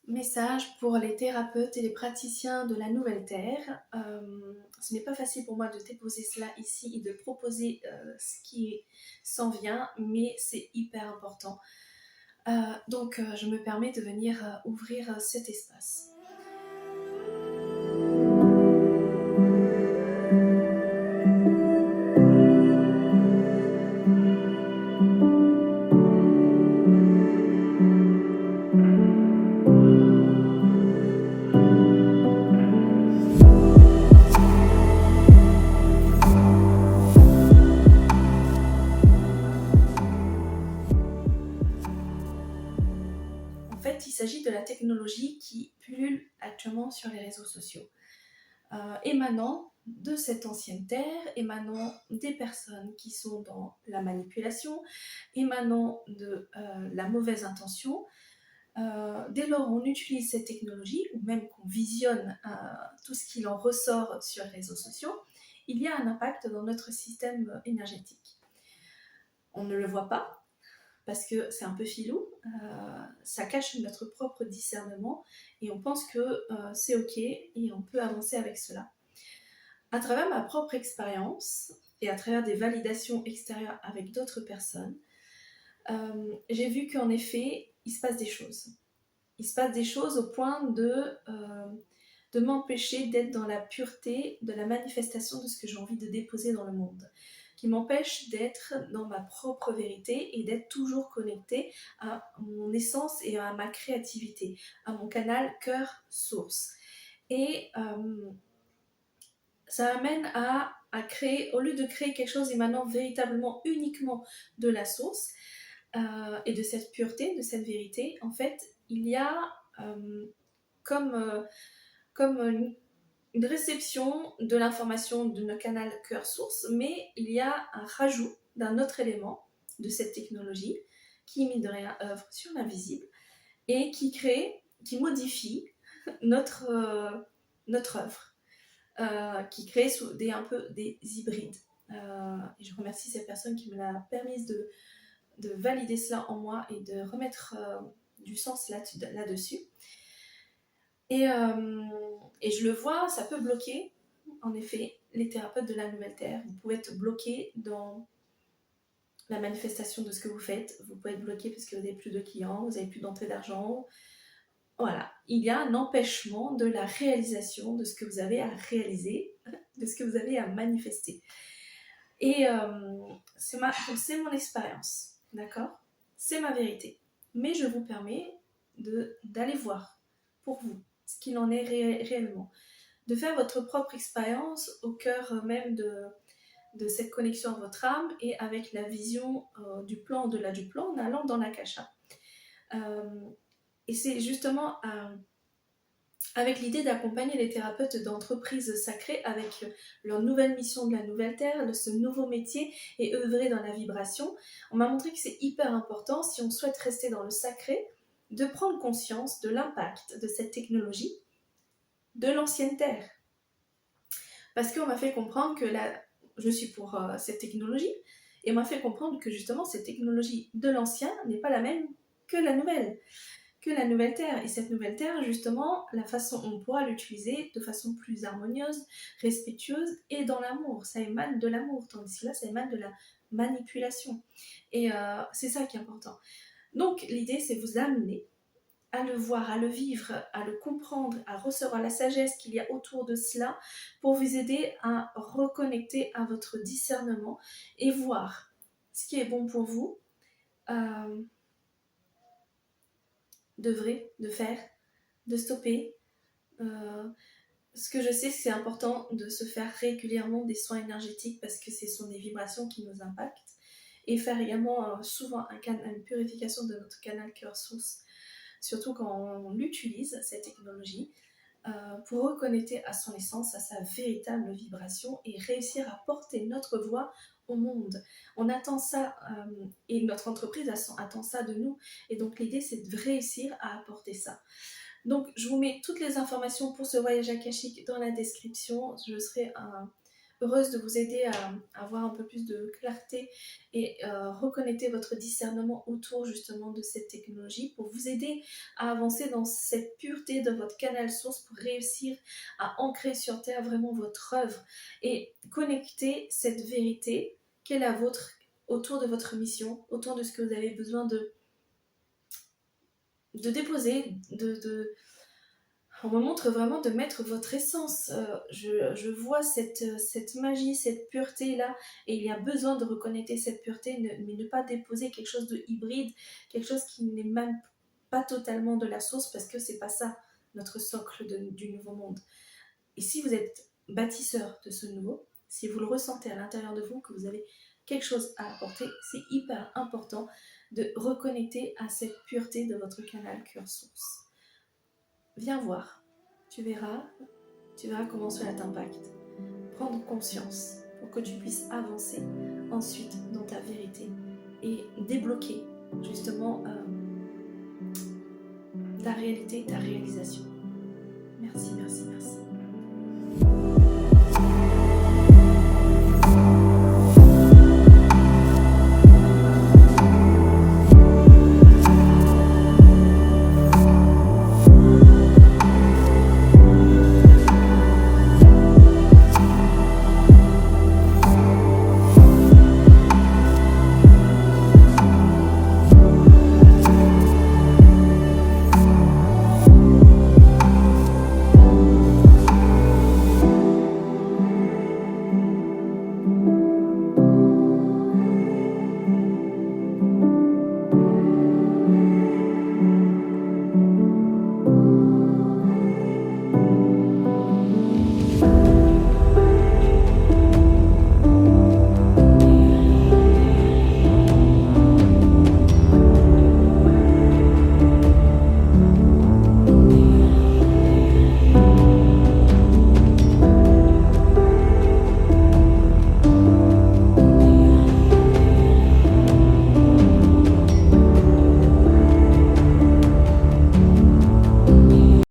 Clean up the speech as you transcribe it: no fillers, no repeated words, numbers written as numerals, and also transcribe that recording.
Message pour les thérapeutes et les praticiens de la Nouvelle Terre. Ce n'est pas facile pour moi de déposer cela ici et de proposer ce qui s'en vient, mais c'est hyper important. Donc je me permets de venir ouvrir cet espace. En fait, il s'agit de la technologie qui pullule actuellement sur les réseaux sociaux. Émanant de cette ancienne terre, émanant des personnes qui sont dans la manipulation, émanant de la mauvaise intention. Dès lors on utilise cette technologie, ou même qu'on visionne tout ce qu'il en ressort sur les réseaux sociaux, il y a un impact dans notre système énergétique. On ne le voit pas, parce que c'est un peu filou, ça cache notre propre discernement, et on pense que c'est ok, et on peut avancer avec cela. À travers ma propre expérience, et à travers des validations extérieures avec d'autres personnes, j'ai vu qu'en effet, il se passe des choses. Il se passe des choses au point de m'empêcher d'être dans la pureté de la manifestation de ce que j'ai envie de déposer dans le monde, qui m'empêche d'être dans ma propre vérité et d'être toujours connectée à mon essence et à ma créativité, à mon canal cœur-source. Et ça amène à créer, au lieu de créer quelque chose émanant véritablement uniquement de la source et de cette pureté, de cette vérité, en fait, il y a comme une réception de l'information de notre canal cœur-source, mais il y a un rajout d'un autre élément de cette technologie qui, mine de rien, œuvre sur l'invisible et qui crée, qui modifie notre œuvre, qui crée un peu des hybrides. Et je remercie cette personne qui me l'a permis de valider cela en moi et de remettre du sens là-dessus. Et je le vois, ça peut bloquer, en effet, les thérapeutes de la Nouvelle Terre. Vous pouvez être bloqué dans la manifestation de ce que vous faites. Vous pouvez être bloqué parce que vous n'avez plus de clients, vous n'avez plus d'entrée d'argent. Voilà, il y a un empêchement de la réalisation de ce que vous avez à réaliser, de ce que vous avez à manifester. Et c'est mon expérience, d'accord ? C'est ma vérité. Mais je vous permets d'aller voir pour vous ce qu'il en est réellement. De faire votre propre expérience au cœur même de cette connexion à votre âme et avec la vision du plan au-delà du plan en allant dans l'akasha. Et c'est justement avec l'idée d'accompagner les thérapeutes d'entreprises sacrées avec leur nouvelle mission de la Nouvelle Terre, ce nouveau métier et œuvrer dans la vibration. On m'a montré que c'est hyper important, si on souhaite rester dans le sacré, de prendre conscience de l'impact de cette technologie de l'ancienne Terre. Parce qu'on m'a fait comprendre que je suis pour cette technologie, et on m'a fait comprendre que justement cette technologie de l'ancien n'est pas la même que la nouvelle Terre. Et cette nouvelle Terre, justement, la façon on pourra l'utiliser de façon plus harmonieuse, respectueuse et dans l'amour. Ça émane de l'amour, tandis que là, ça émane de la manipulation. Et c'est ça qui est important. Donc, l'idée, c'est de vous amener à le voir, à le vivre, à le comprendre, à recevoir la sagesse qu'il y a autour de cela pour vous aider à reconnecter à votre discernement et voir ce qui est bon pour vous, de faire, de stopper. Ce que je sais, c'est important de se faire régulièrement des soins énergétiques parce que ce sont des vibrations qui nous impactent et faire également souvent une purification de notre canal cœur-source, surtout quand on utilise cette technologie pour reconnecter à son essence, à sa véritable vibration et réussir à porter notre voix au monde. On attend ça et notre entreprise attend ça de nous, et donc l'idée c'est de réussir à apporter ça. Donc je vous mets toutes les informations pour ce voyage akashique dans la description. Je serai heureuse de vous aider à avoir un peu plus de clarté et reconnecter votre discernement autour justement de cette technologie pour vous aider à avancer dans cette pureté de votre canal source pour réussir à ancrer sur terre vraiment votre œuvre et connecter cette vérité qu'est la vôtre autour de votre mission, autour de ce que vous avez besoin de déposer, on me montre vraiment de mettre votre essence. Je vois cette magie, cette pureté-là, et il y a besoin de reconnecter cette pureté, mais ne pas déposer quelque chose de hybride, quelque chose qui n'est même pas totalement de la source, parce que c'est pas ça notre socle du nouveau monde. Et si vous êtes bâtisseur de ce nouveau, si vous le ressentez à l'intérieur de vous, que vous avez quelque chose à apporter, c'est hyper important de reconnecter à cette pureté de votre canal cœur source. Viens voir, tu verras comment cela t'impacte. Prendre conscience pour que tu puisses avancer ensuite dans ta vérité et débloquer justement ta réalité, ta réalisation. Merci, merci, merci.